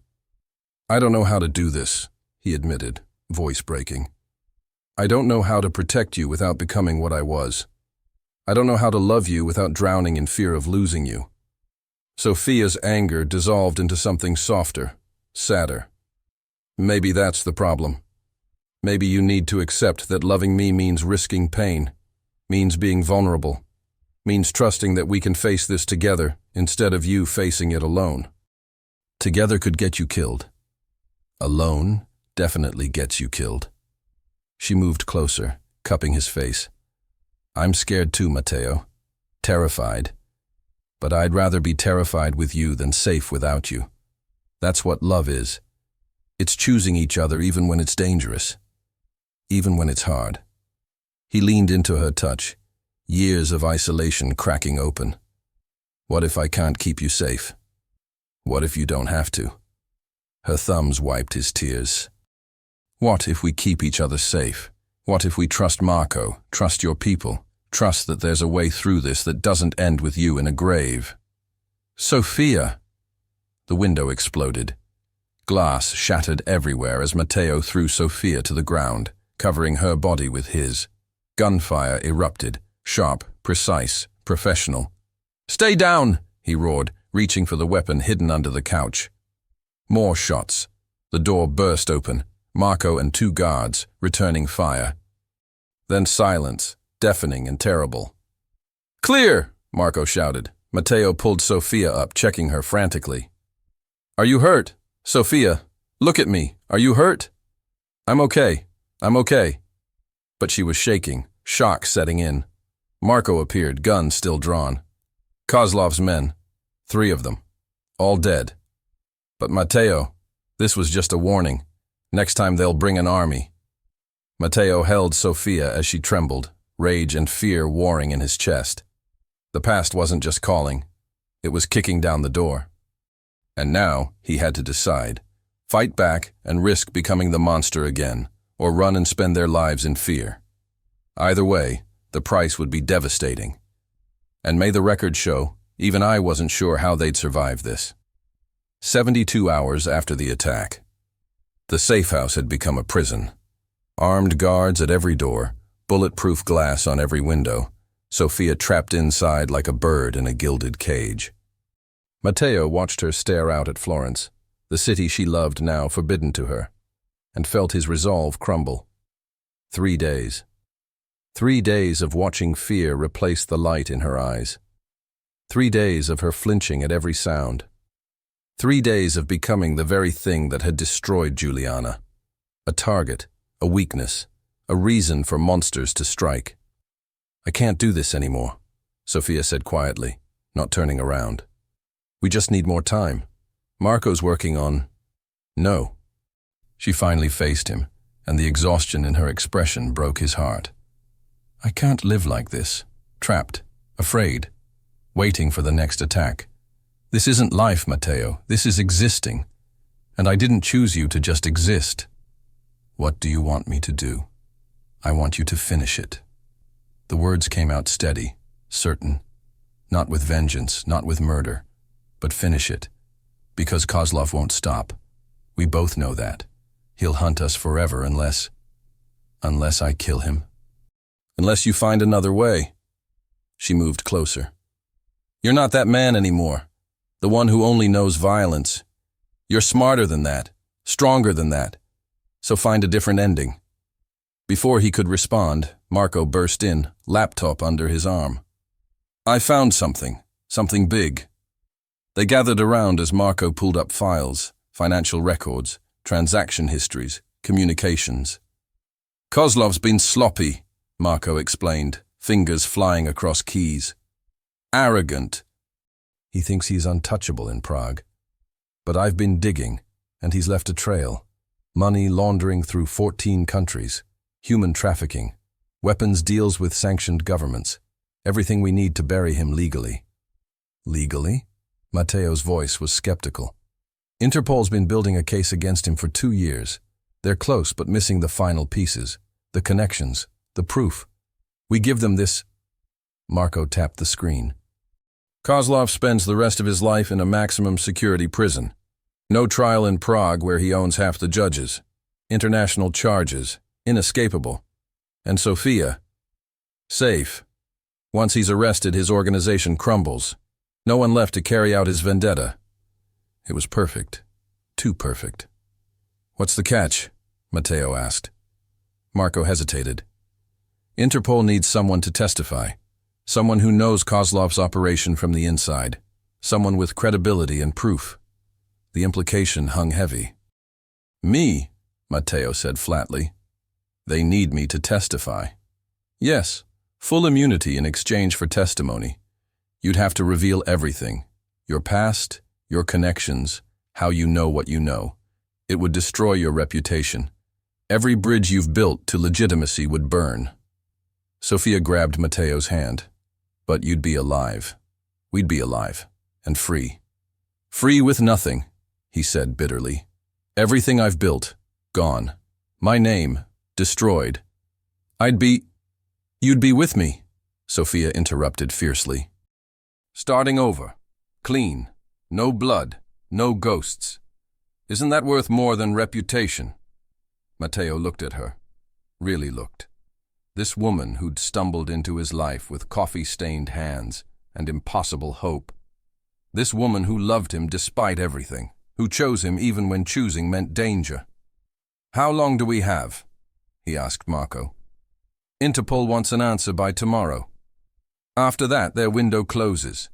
I don't know how to do this, he admitted, voice breaking. I don't know how to protect you without becoming what I was. I don't know how to love you without drowning in fear of losing you. Sofia's anger dissolved into something softer, sadder. Maybe that's the problem. Maybe you need to accept that loving me means risking pain, means being vulnerable, means trusting that we can face this together instead of you facing it alone. Together could get you killed. Alone definitely gets you killed. She moved closer, cupping his face. I'm scared too, Matteo. Terrified. But I'd rather be terrified with you than safe without you. That's what love is. It's choosing each other even when it's dangerous. Even when it's hard. He leaned into her touch, years of isolation cracking open. What if I can't keep you safe? What if you don't have to? Her thumbs wiped his tears. What if we keep each other safe? What if we trust Marco, trust your people, trust that there's a way through this that doesn't end with you in a grave? Sofia! The window exploded. Glass shattered everywhere as Matteo threw Sofia to the ground, covering her body with his. Gunfire erupted, sharp, precise, professional. Stay down, he roared, reaching for the weapon hidden under the couch. More shots. The door burst open, Marco and 2 guards, returning fire. Then silence, deafening and terrible. Clear, Marco shouted. Matteo pulled Sofia up, checking her frantically. Are you hurt? Sofia, look at me. Are you hurt? I'm okay. But she was shaking, shock setting in. Marco appeared, gun still drawn. Kozlov's men, 3 of them, all dead. But Matteo, this was just a warning. Next time they'll bring an army. Matteo held Sofia as she trembled, rage and fear warring in his chest. The past wasn't just calling, it was kicking down the door. And now he had to decide: fight back and risk becoming the monster again, or run and spend their lives in fear. Either way, the price would be devastating. And may the record show, even I wasn't sure how they'd survive this. 72 hours after the attack. The safe house had become a prison. Armed guards at every door, bulletproof glass on every window, Sofia trapped inside like a bird in a gilded cage. Matteo watched her stare out at Florence, the city she loved now forbidden to her, and felt his resolve crumble. 3 days. 3 days of watching fear replace the light in her eyes. 3 days of her flinching at every sound. 3 days of becoming the very thing that had destroyed Juliana. A target, a weakness, a reason for monsters to strike. "I can't do this anymore," Sofia said quietly, not turning around. "We just need more time. Marco's working on—" "No." She finally faced him, and the exhaustion in her expression broke his heart. "I can't live like this, trapped, afraid, waiting for the next attack. This isn't life, Matteo. This is existing. And I didn't choose you to just exist." "What do you want me to do?" "I want you to finish it." The words came out steady, certain. Not with vengeance, not with murder, but finish it. Because Kozlov won't stop. We both know that. He'll hunt us forever unless I kill him. Unless you find another way. She moved closer. "You're not that man anymore. The one who only knows violence. You're smarter than that, stronger than that. So find a different ending." Before he could respond, Marco burst in, laptop under his arm. "I found something big." They gathered around as Marco pulled up files, financial records, transaction histories, communications. "Kozlov's been sloppy," Marco explained, fingers flying across keys. "Arrogant. He thinks he's untouchable in Prague. But I've been digging, and he's left a trail. Money laundering through 14 countries, human trafficking, weapons deals with sanctioned governments, everything we need to bury him legally." "Legally?" Matteo's voice was skeptical. "Interpol's been building a case against him for 2 years. They're close but missing the final pieces, the connections, the proof. We give them this—" Marco tapped the screen. "Kozlov spends the rest of his life in a maximum security prison. No trial in Prague where he owns half the judges. International charges, inescapable. And Sofia, safe. Once he's arrested, his organization crumbles. No one left to carry out his vendetta." It was perfect. Too perfect. "What's the catch?" Matteo asked. Marco hesitated. "Interpol needs someone to testify. Someone who knows Kozlov's operation from the inside. Someone with credibility and proof." The implication hung heavy. "Me," Matteo said flatly. "They need me to testify." "Yes, full immunity in exchange for testimony. You'd have to reveal everything. Your past, your connections, how you know what you know. It would destroy your reputation. Every bridge you've built to legitimacy would burn." Sofia grabbed Matteo's hand. "But you'd be alive. We'd be alive. And free. Free with nothing," he said bitterly. "Everything I've built, gone. My name, destroyed. You'd be with me," Sofia interrupted fiercely. "Starting over. Clean. No blood. No ghosts. Isn't that worth more than reputation?" Matteo looked at her. Really looked. This woman who'd stumbled into his life with coffee-stained hands and impossible hope. This woman who loved him despite everything, who chose him even when choosing meant danger. "How long do we have?" he asked Marco. "Interpol wants an answer by tomorrow. After that, their window closes.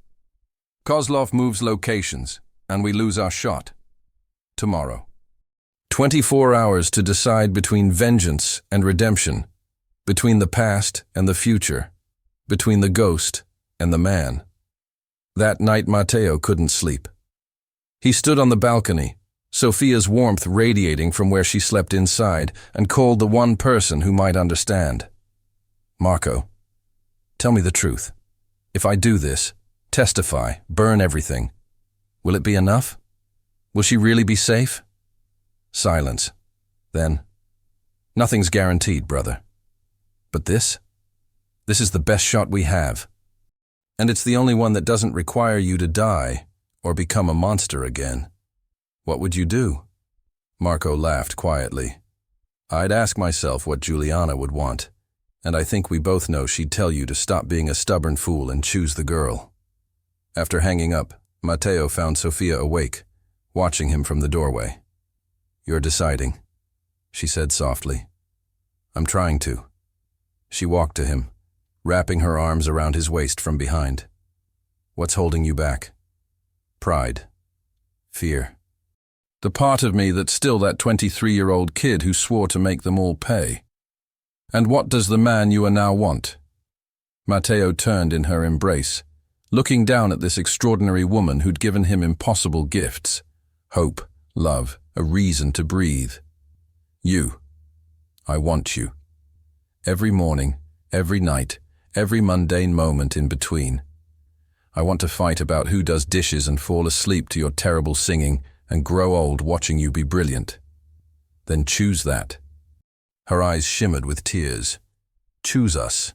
Kozlov moves locations, and we lose our shot. Tomorrow. 24 hours to decide between vengeance and redemption, between the past and the future, between the ghost and the man." That night Matteo couldn't sleep. He stood on the balcony, Sofia's warmth radiating from where she slept inside, and called the one person who might understand. "Marco, tell me the truth. If I do this, testify, burn everything, will it be enough? Will she really be safe?" Silence. Then, "Nothing's guaranteed, brother. But this is the best shot we have. And it's the only one that doesn't require you to die or become a monster again. What would you do?" Marco laughed quietly. "I'd ask myself what Juliana would want, and I think we both know she'd tell you to stop being a stubborn fool and choose the girl." After hanging up, Matteo found Sofia awake, watching him from the doorway. "You're deciding," she said softly. "I'm trying to." She walked to him, wrapping her arms around his waist from behind. "What's holding you back?" "Pride. Fear. The part of me that's still that 23-year-old kid who swore to make them all pay. And what does the man you are now want?" Matteo turned in her embrace, looking down at this extraordinary woman who'd given him impossible gifts: hope, love, a reason to breathe. "You. I want you. Every morning, every night, every mundane moment in between. I want to fight about who does dishes and fall asleep to your terrible singing and grow old watching you be brilliant. Then choose that." Her eyes shimmered with tears. "Choose us.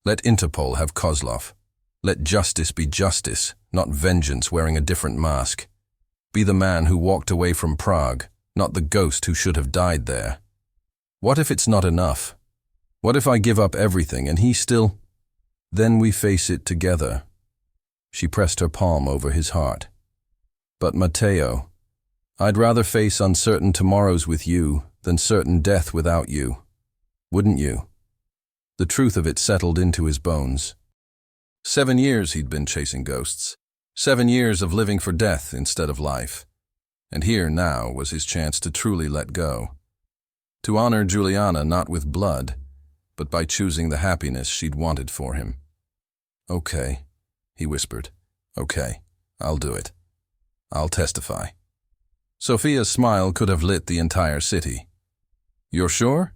Let Interpol have Kozlov. Let justice be justice, not vengeance wearing a different mask. Be the man who walked away from Prague, not the ghost who should have died there. What if it's not enough? What if I give up everything and he still? Then we face it together." She pressed her palm over his heart. "But Matteo, I'd rather face uncertain tomorrows with you than certain death without you. Wouldn't you?" The truth of it settled into his bones. 7 years he'd been chasing ghosts. 7 years of living for death instead of life. And here now was his chance to truly let go. To honor Juliana not with blood, but by choosing the happiness she'd wanted for him. "Okay," he whispered. "Okay, I'll do it. I'll testify." Sofia's smile could have lit the entire city. "You're sure?"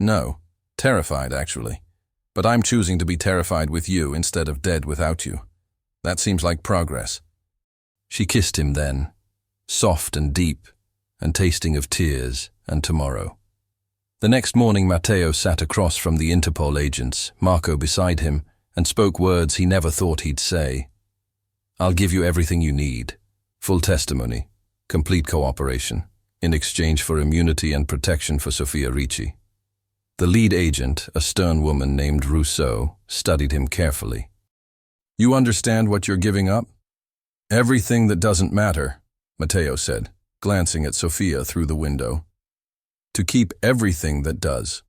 "No. Terrified, actually. But I'm choosing to be terrified with you instead of dead without you. That seems like progress." She kissed him then, soft and deep, and tasting of tears and tomorrow. The next morning Matteo sat across from the Interpol agents, Marco beside him, and spoke words he never thought he'd say. "I'll give you everything you need. Full testimony, complete cooperation, in exchange for immunity and protection for Sofia Ricci." The lead agent, a stern woman named Rousseau, studied him carefully. "You understand what you're giving up?" "Everything that doesn't matter," Matteo said, glancing at Sofia through the window. "To keep everything that does."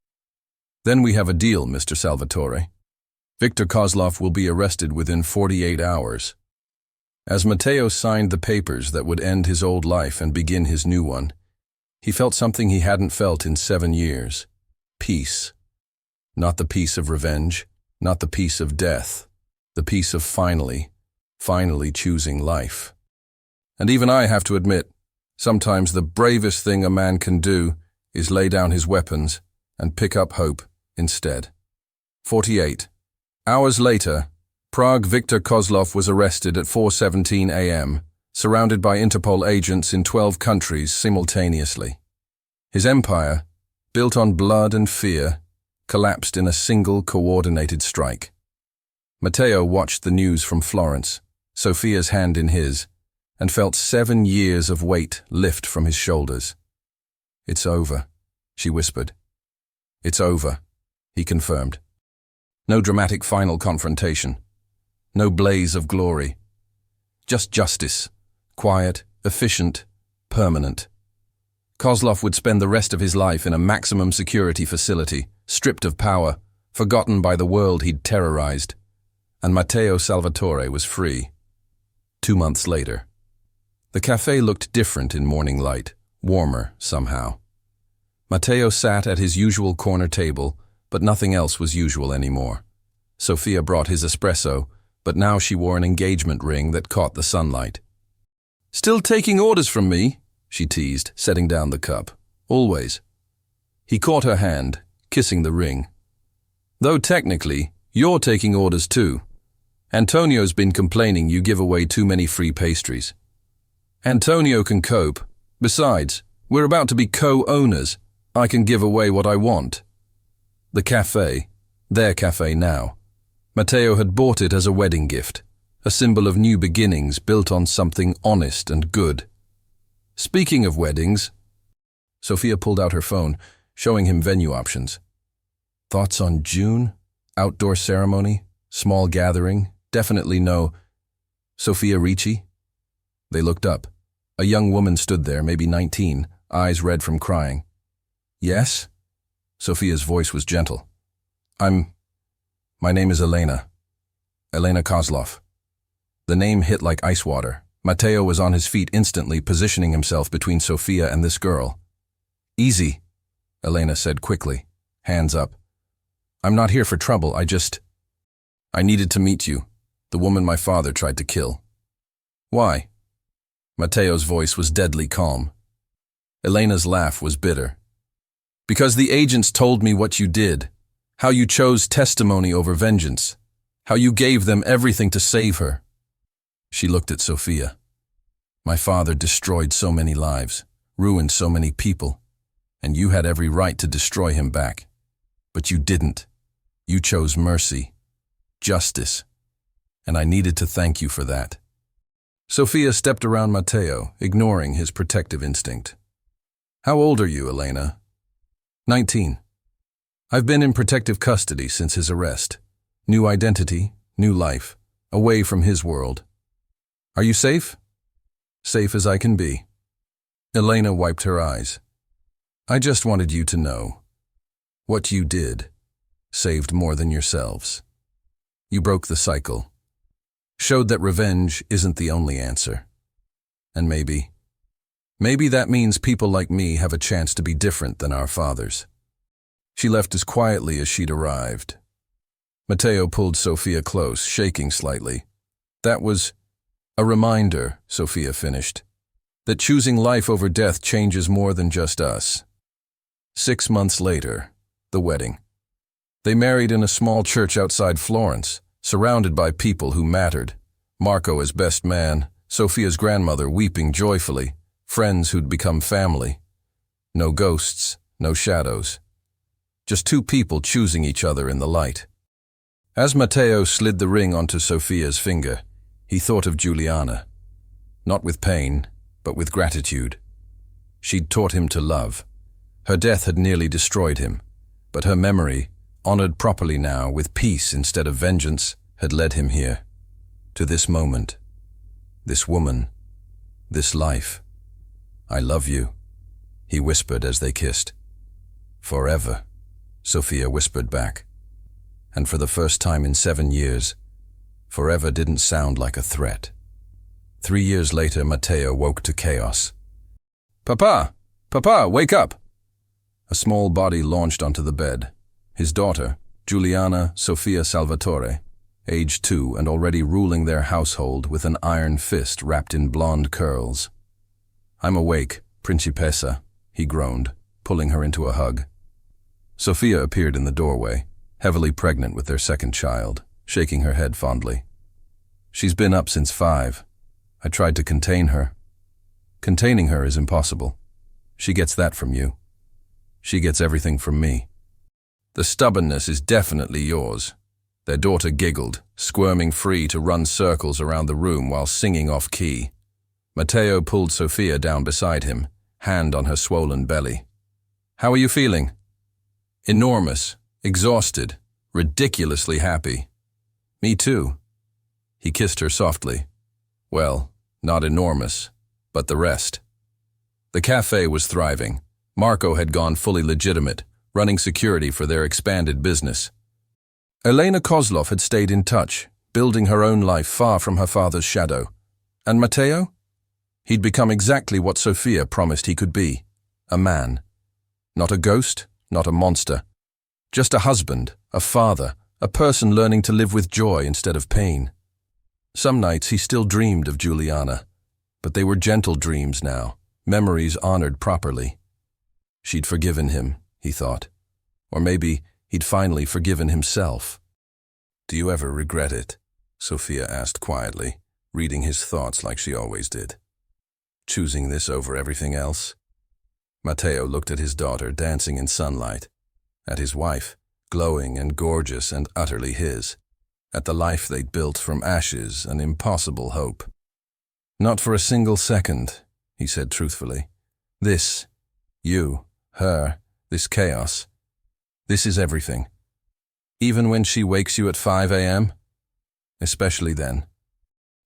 "Then we have a deal, Mr. Salvatore. Viktor Kozlov will be arrested within 48 hours. As Matteo signed the papers that would end his old life and begin his new one, he felt something he hadn't felt in 7 years. Peace. Not the peace of revenge, not the peace of death, the peace of finally choosing life. And even I have to admit, sometimes the bravest thing a man can do is lay down his weapons and pick up hope instead. 48 hours later, Prague Viktor Kozlov was arrested at 4:17 a.m., surrounded by Interpol agents in 12 countries simultaneously. His empire, built on blood and fear, collapsed in a single coordinated strike. Matteo watched the news from Florence, Sofia's hand in his, and felt 7 years of weight lift from his shoulders. "It's over," she whispered. "It's over," he confirmed. No dramatic final confrontation. No blaze of glory. Just justice. Quiet, efficient, permanent. Kozlov would spend the rest of his life in a maximum security facility, stripped of power, forgotten by the world he'd terrorized. And Matteo Salvatore was free. 2 months later. The cafe looked different in morning light, warmer somehow. Matteo sat at his usual corner table, but nothing else was usual anymore. Sofia brought his espresso, but now she wore an engagement ring that caught the sunlight. "Still taking orders from me?" she teased, setting down the cup. Always. He caught her hand, kissing the ring. Though technically, you're taking orders too. Antonio's been complaining you give away too many free pastries. Antonio can cope. Besides, we're about to be co-owners. I can give away what I want. The cafe, their cafe now. Matteo had bought it as a wedding gift, a symbol of new beginnings built on something honest and good. Speaking of weddings, Sofia pulled out her phone, showing him venue options. Thoughts on June? Outdoor ceremony? Small gathering? Definitely no. Sofia Ricci? They looked up. A young woman stood there, maybe 19, eyes red from crying. Yes? Sofia's voice was gentle. My name is Elena. Elena Kozlov. The name hit like ice water. Matteo was on his feet instantly, positioning himself between Sofia and this girl. Easy, Elena said quickly, hands up. I'm not here for trouble, I needed to meet you, the woman my father tried to kill. Why? Matteo's voice was deadly calm. Elena's laugh was bitter. Because the agents told me what you did, how you chose testimony over vengeance, how you gave them everything to save her. She looked at Sofia. My father destroyed so many lives, ruined so many people, and you had every right to destroy him back. But you didn't. You chose mercy, justice, and I needed to thank you for that. Sofia stepped around Matteo, ignoring his protective instinct. How old are you, Elena? 19. I've been in protective custody since his arrest. New identity, new life, away from his world. Are you safe? Safe as I can be. Elena wiped her eyes. I just wanted you to know. What you did saved more than yourselves. You broke the cycle. Showed that revenge isn't the only answer. And maybe that means people like me have a chance to be different than our fathers. She left as quietly as she'd arrived. Matteo pulled Sofia close, shaking slightly. That was a reminder, Sofia finished, that choosing life over death changes more than just us. 6 months later, the wedding. They married in a small church outside Florence, surrounded by people who mattered. Marco as best man, Sofia's grandmother weeping joyfully, friends who'd become family. No ghosts, no shadows. Just two people choosing each other in the light. As Matteo slid the ring onto Sofia's finger, he thought of Juliana. Not with pain, but with gratitude. She'd taught him to love. Her death had nearly destroyed him, but her memory, honored properly now with peace instead of vengeance, had led him here. To this moment. This woman. This life. I love you, he whispered as they kissed. Forever, Sofia whispered back. And for the first time in 7 years, forever didn't sound like a threat. 3 years later, Matteo woke to chaos. Papa! Papa, wake up! A small body launched onto the bed. His daughter, Giuliana Sofia Salvatore, aged 2 and already ruling their household with an iron fist wrapped in blonde curls. I'm awake, Principessa, he groaned, pulling her into a hug. Sofia appeared in the doorway, heavily pregnant with their second child, shaking her head fondly. She's been up since 5. I tried to contain her. Containing her is impossible. She gets that from you. She gets everything from me. The stubbornness is definitely yours. Their daughter giggled, squirming free to run circles around the room while singing off-key. Matteo pulled Sofia down beside him, hand on her swollen belly. How are you feeling? Enormous, exhausted, ridiculously happy. Me too. He kissed her softly. Well, not enormous, but the rest. The cafe was thriving. Marco had gone fully legitimate, running security for their expanded business. Elena Kozlov had stayed in touch, building her own life far from her father's shadow. And Matteo? He'd become exactly what Sofia promised he could be, a man. Not a ghost, not a monster. Just a husband, a father, a person learning to live with joy instead of pain. Some nights he still dreamed of Juliana, but they were gentle dreams now, memories honored properly. She'd forgiven him, he thought. Or maybe he'd finally forgiven himself. "Do you ever regret it?" Sophia asked quietly, reading his thoughts like she always did. "Choosing this over everything else?" Matteo looked at his daughter dancing in sunlight, at his wife, glowing and gorgeous and utterly his, at the life they'd built from ashes and impossible hope. "Not for a single second," he said truthfully. "This, you, her, this chaos, this is everything. Even when she wakes you at 5 a.m.? Especially then."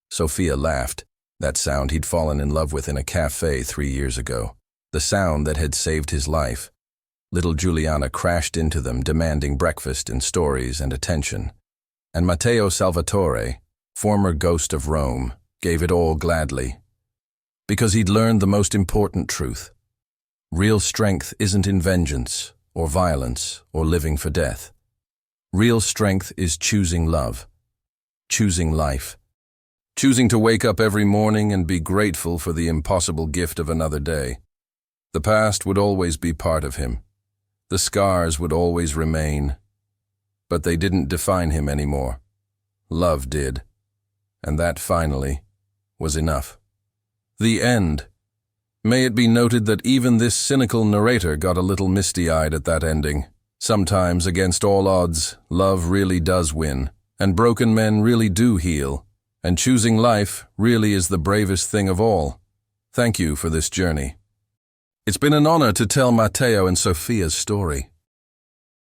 Sophia laughed, that sound he'd fallen in love with in a cafe 3 years ago, the sound that had saved his life. Little Juliana crashed into them, demanding breakfast and stories and attention. And Matteo Salvatore, former ghost of Rome, gave it all gladly. Because he'd learned the most important truth. Real strength isn't in vengeance, or violence, or living for death. Real strength is choosing love, choosing life, choosing to wake up every morning and be grateful for the impossible gift of another day. The past would always be part of him. The scars would always remain. But they didn't define him anymore. Love did. And that, finally, was enough. The end. May it be noted that even this cynical narrator got a little misty-eyed at that ending. Sometimes, against all odds, love really does win, and broken men really do heal, and choosing life really is the bravest thing of all. Thank you for this journey. It's been an honor to tell Matteo and Sofia's story.